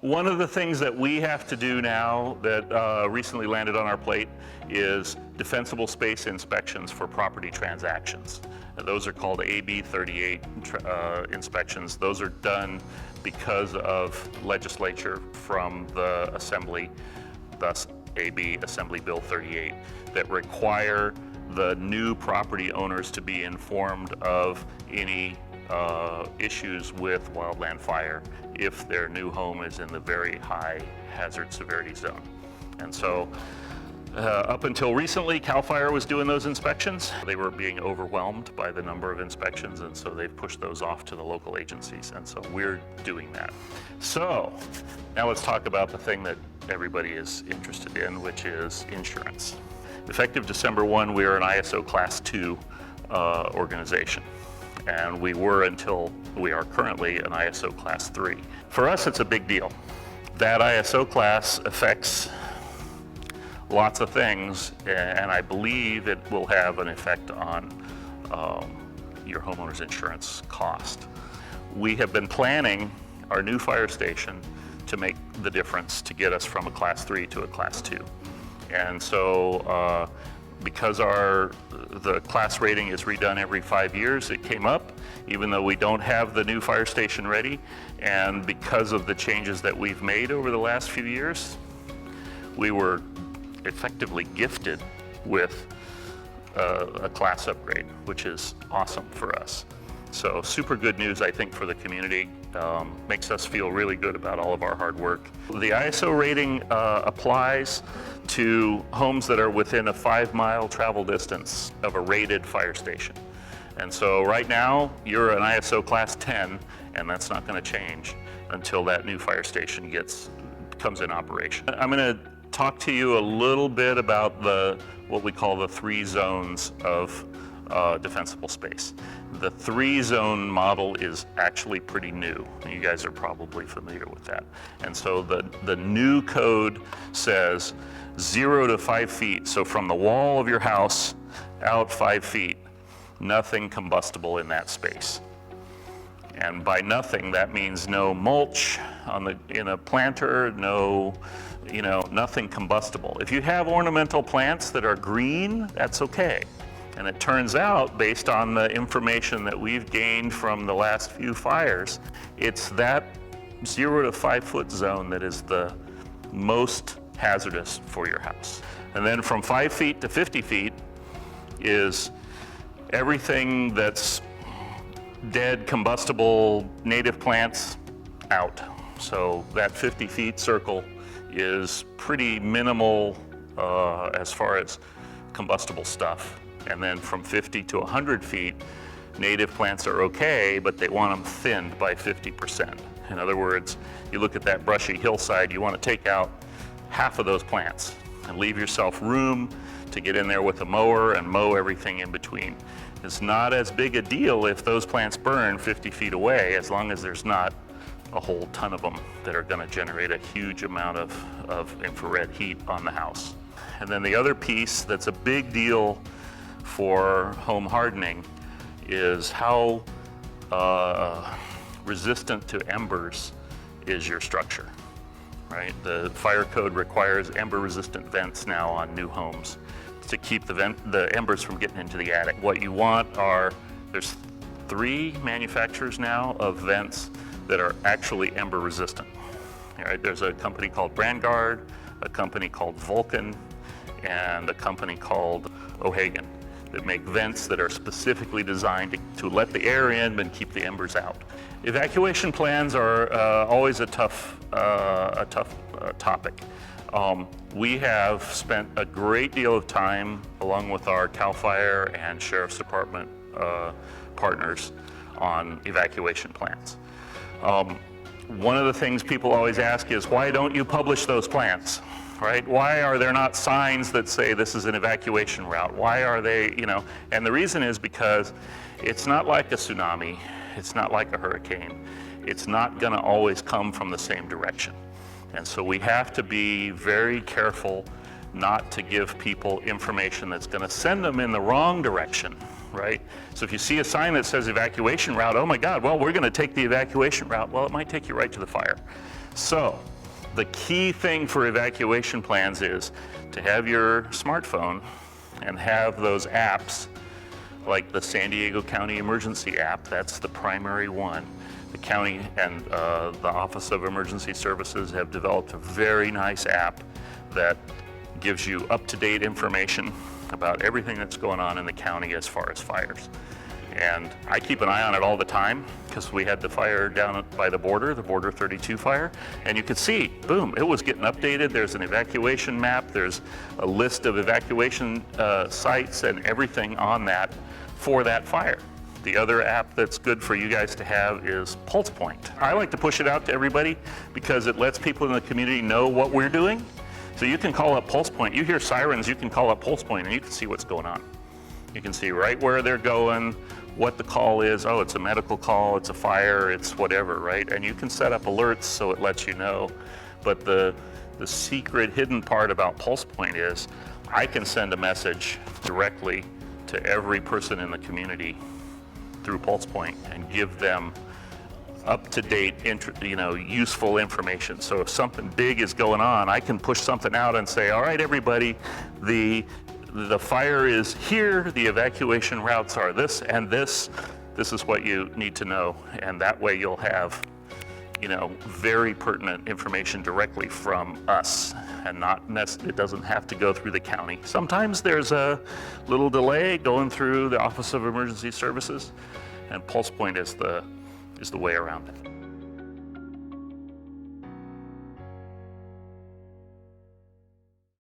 One of the things that we have to do now that recently landed on our plate is defensible space inspections for property transactions. Those are called AB 38 inspections. Those are done because of legislature from the Assembly, thus AB Assembly Bill 38, that require the new property owners to be informed of any issues with wildland fire if their new home is in the very high hazard severity zone. And so up until recently, CAL FIRE was doing those inspections. They were being overwhelmed by the number of inspections, and so they've pushed those off to the local agencies, and so we're doing that. So now let's talk about the thing that everybody is interested in, which is insurance. Effective December 1, we are an ISO Class 2 organization. And we were until we are currently an ISO Class 3. For us, it's a big deal. That ISO class affects lots of things, and I believe it will have an effect on your homeowner's insurance cost. We have been planning our new fire station to make the difference to get us from a Class 3 to a Class 2. And so because the class rating is redone every 5 years, it came up, even though we don't have the new fire station ready. And because of the changes that we've made over the last few years, we were effectively gifted with a class upgrade, which is awesome for us. So super good news, I think, for the community. Makes us feel really good about all of our hard work. The ISO rating applies to homes that are within a 5-mile travel distance of a rated fire station. And so right now, you're an ISO Class 10, and that's not going to change until that new fire station comes in operation. I'm going to talk to you a little bit about what we call the 3 zones of defensible space. The 3-zone model is actually pretty new. You guys are probably familiar with that. And so the new code says 0 to 5 feet. So from the wall of your house out 5 feet, nothing combustible in that space. And by nothing, that means no mulch in a planter, nothing combustible. If you have ornamental plants that are green, that's okay. And it turns out, based on the information that we've gained from the last few fires, it's that 0 to 5 foot zone that is the most hazardous for your house. And then from 5 feet to 50 feet is everything that's dead, combustible, native plants out. So that 50 feet circle is pretty minimal as far as combustible stuff. And then from 50 to 100 feet, native plants are okay, but they want them thinned by 50%. In other words, you look at that brushy hillside, you want to take out half of those plants and leave yourself room to get in there with a mower and mow everything in between. It's not as big a deal if those plants burn 50 feet away, as long as there's not a whole ton of them that are going to generate a huge amount of infrared heat on the house. And then the other piece that's a big deal for home hardening is how resistant to embers is your structure, right? The fire code requires ember-resistant vents now on new homes to keep the embers from getting into the attic. What you want there's 3 manufacturers now of vents that are actually ember resistant. Right? There's a company called Brandguard, a company called Vulcan, and a company called O'Hagan that make vents that are specifically designed to let the air in and keep the embers out. Evacuation plans are always a tough topic. We have spent a great deal of time, along with our CAL FIRE and Sheriff's Department partners, on evacuation plans. One of the things people always ask is, why don't you publish those plans? Right? Why are there not signs that say this is an evacuation route? Why are they, and the reason is because it's not like a tsunami, it's not like a hurricane. It's not going to always come from the same direction. And so we have to be very careful not to give people information that's going to send them in the wrong direction right? So if you see a sign that says evacuation route, oh my God, well, we're gonna take the evacuation route. Well, it might take you right to the fire. So the key thing for evacuation plans is to have your smartphone and have those apps like the San Diego County Emergency app. That's the primary one. The county and the Office of Emergency Services have developed a very nice app that gives you up-to-date information about everything that's going on in the county as far as fires. And I keep an eye on it all the time because we had the fire down by the Border 32 fire, and you could see, boom, it was getting updated. There's an evacuation map, there's a list of evacuation sites and everything on that for that fire. The other app that's good for you guys to have is Pulse Point. I like to push it out to everybody because it lets people in the community know what we're doing. So you can call up Pulse Point. You hear sirens, you can call up Pulse Point and you can see what's going on. You can see right where they're going, what the call is. Oh, it's a medical call, it's a fire, it's whatever, right? And you can set up alerts so it lets you know. But the secret hidden part about Pulse Point is I can send a message directly to every person in the community through Pulse Point and give them up-to-date, useful information. So if something big is going on, I can push something out and say, all right, everybody, the fire is here, the evacuation routes are this and this. This is what you need to know. And that way you'll have, very pertinent information directly from us, and it doesn't have to go through the county. Sometimes there's a little delay going through the Office of Emergency Services, and Pulse Point is the way around it.